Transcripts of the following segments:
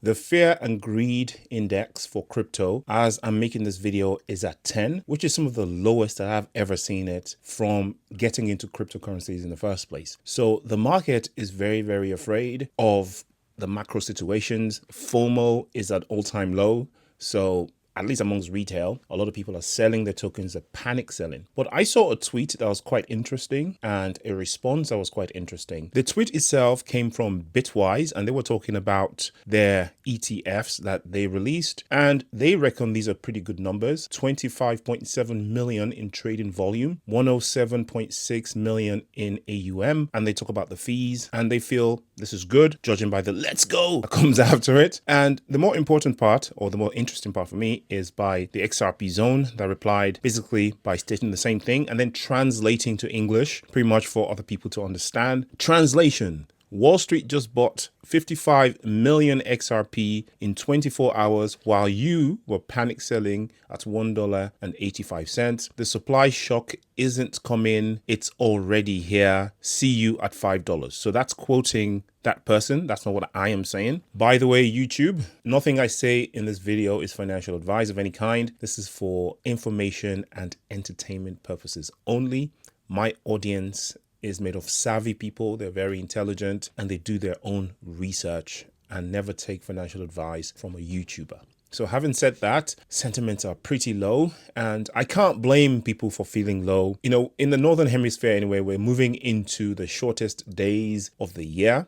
The fear and greed index for crypto, as I'm making this video, is at 10, which is some of the lowest that I've ever seen it from getting into cryptocurrencies in the first place. So the market is very, very afraid of the macro situations. FOMO is at all-time low. So at least amongst retail, a lot of people are selling their tokens, are panic selling. But I saw a tweet that was quite interesting and a response that was quite interesting. The tweet itself came from Bitwise, and they were talking about their ETFs that they released, and they reckon these are pretty good numbers. 25.7 million in trading volume, 107.6 million in AUM, and they talk about the fees, and they feel this is good, judging by the let's go that comes after it. And the more important part, or the more interesting part for me, is by the XRP zone that replied basically by stating the same thing and then translating to English pretty much for other people to understand. Translation: Wall Street just bought 55 million XRP in 24 hours while you were panic selling at $1.85. The supply shock isn't coming, it's already here. See you at $5. So that's quoting that person. That's not what I am saying. By the way, YouTube, nothing I say in this video is financial advice of any kind. This is for information and entertainment purposes only. My audience is made of savvy people. They're very intelligent and they do their own research and never take financial advice from a YouTuber. So having said that, sentiments are pretty low, and I can't blame people for feeling low. You know, in the Northern Hemisphere anyway, we're moving into the shortest days of the year.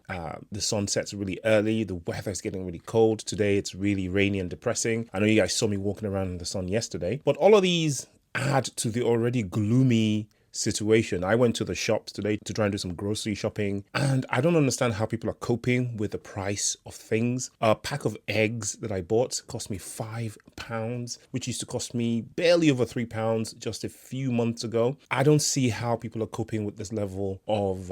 The sun sets really early. The weather is getting really cold. Today, it's really rainy and depressing. I know you guys saw me walking around in the sun yesterday, but all of these add to the already gloomy situation. I went to the shops today to try and do some grocery shopping, and I don't understand how people are coping with the price of things. A pack of eggs that I bought cost me £5, which used to cost me barely over £3 just a few months ago. I don't see how people are coping with this level of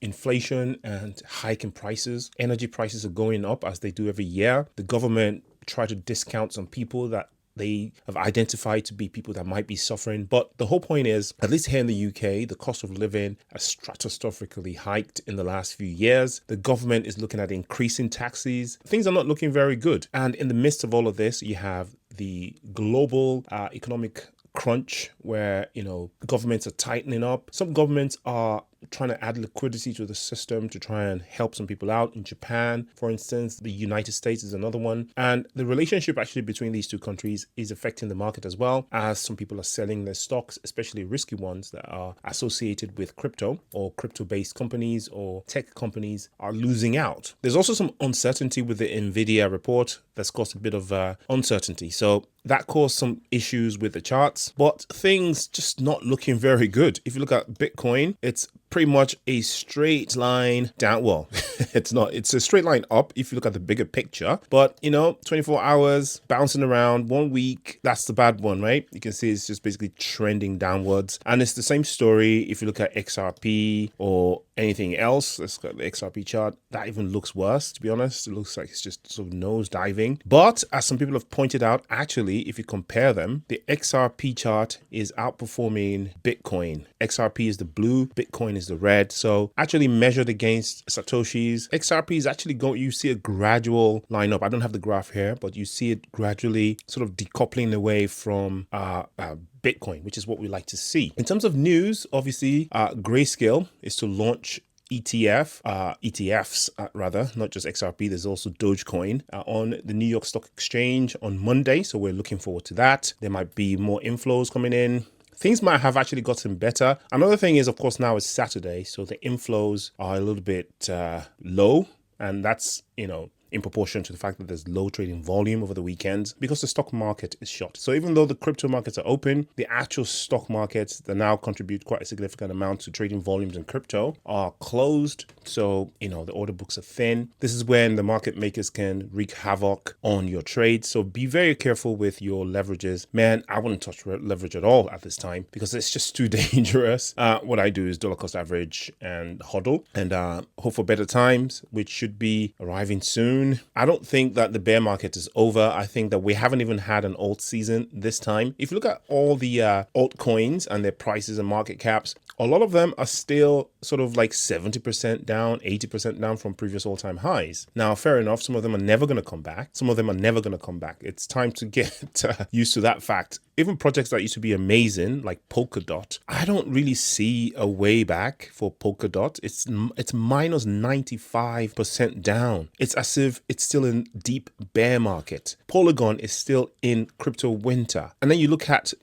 inflation and hike in prices. Energy prices are going up as they do every year. The government try to discount some people that they have identified to be people that might be suffering. But the whole point is, at least here in the UK, the cost of living has stratospherically hiked in the last few years. The government is looking at increasing taxes. Things are not looking very good. And in the midst of all of this, you have the global economic crunch where, you know, governments are tightening up. Some governments are trying to add liquidity to the system to try and help some people out. In Japan, for instance, the United States is another one. And the relationship actually between these two countries is affecting the market as well, as some people are selling their stocks, especially risky ones that are associated with crypto or crypto-based companies or tech companies are losing out. There's also some uncertainty with the Nvidia report that's caused a bit of uncertainty. So that caused some issues with the charts, but things just not looking very good. If you look at Bitcoin, it's pretty much a straight line down. Well, it's not, it's a straight line up if you look at the bigger picture, but you know, 24 hours bouncing around, 1 week, that's the bad one, right? You can see it's just basically trending downwards. And it's the same story if you look at XRP or anything else. Let's look at the XRP chart. That even looks worse, to be honest. It looks like it's just sort of nose diving. But as some people have pointed out, actually, if you compare them, the XRP chart is outperforming Bitcoin. XRP is the blue, Bitcoin is the red. So actually measured against Satoshi's, XRP is actually going, you see a gradual line up. I don't have the graph here, but you see it gradually sort of decoupling away from Bitcoin, which is what we like to see. In terms of news, obviously, Grayscale is to launch ETFs, not just XRP. There's also Dogecoin on the New York Stock Exchange on Monday. So we're looking forward to that. There might be more inflows coming in. Things might have actually gotten better. Another thing is, of course, now it's Saturday, so the inflows are a little bit low, and that's, you know, in proportion to the fact that there's low trading volume over the weekends because the stock market is shut. So even though the crypto markets are open, the actual stock markets that now contribute quite a significant amount to trading volumes in crypto are closed. So, you know, the order books are thin. This is when the market makers can wreak havoc on your trades. So be very careful with your leverages. Man, I wouldn't touch leverage at all at this time because it's just too dangerous. What I do is dollar cost average and hodl and hope for better times, which should be arriving soon. I don't think that the bear market is over. I think that we haven't even had an alt season this time. If you look at all the altcoins and their prices and market caps, a lot of them are still sort of like 70% down, 80% down from previous all-time highs. Now, fair enough, some of them are never going to come back. Some of them are never going to come back. It's time to get used to that fact. Even projects that used to be amazing, like Polkadot, I don't really see a way back for Polkadot. It's minus 95% down. It's as if it's still in deep bear market. Polygon is still in crypto winter. And then you look at,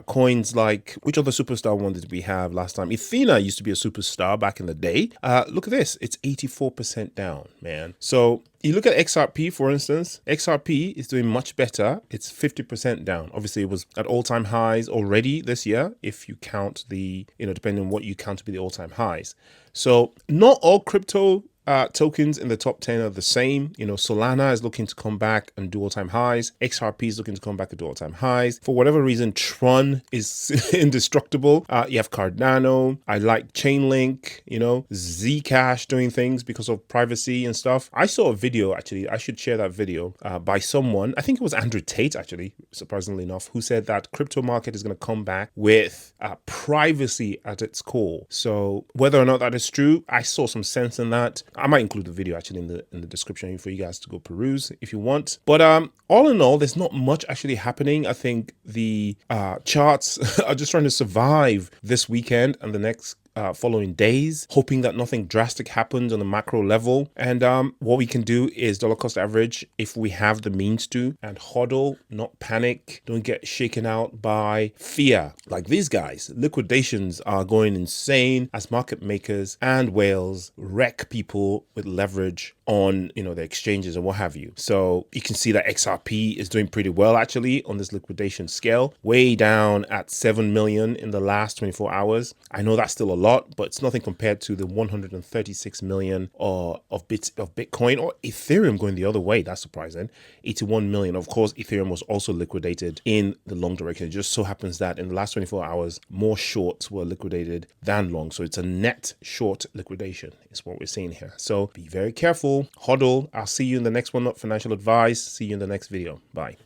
coins like, which other superstar one did we have last time? Ethena used to be a superstar back in the day. Look at this. It's 84% down, man. So you look at XRP, for instance. XRP is doing much better. It's 50% down. Obviously, it was at all-time highs already this year, if you count the, depending on what you count to be the all-time highs. So not all crypto tokens in the top 10 are the same. Solana is looking to come back and do all-time highs. XRP is looking to come back and do all-time highs. For whatever reason, Tron is indestructible. You have Cardano. I like Chainlink, Zcash doing things because of privacy and stuff. I saw a video, actually, I should share that video by someone. I think it was Andrew Tate, actually, surprisingly enough, who said that crypto market is going to come back with privacy at its core. So whether or not that is true, I saw some sense in that. I might include the video actually in the description for you guys to go peruse if you want. But all in all, there's not much actually happening. I think the charts are just trying to survive this weekend and the next following days, hoping that nothing drastic happens on the macro level. And what we can do is dollar cost average if we have the means to, and hodl, not panic. Don't get shaken out by fear like these guys. Liquidations are going insane as market makers and whales wreck people with leverage on the exchanges and what have you. So you can see that XRP is doing pretty well actually on this liquidation scale, way down at 7 million in the last 24 hours. I know that's still a lot, but it's nothing compared to the 136 million of Bitcoin or Ethereum going the other way. That's surprising. 81 million. Of course, Ethereum was also liquidated in the long direction. It just so happens that in the last 24 hours, more shorts were liquidated than long. So it's a net short liquidation is what we're seeing here. So be very careful. Hodl. I'll see you in the next one. Not financial advice. See you in the next video. Bye.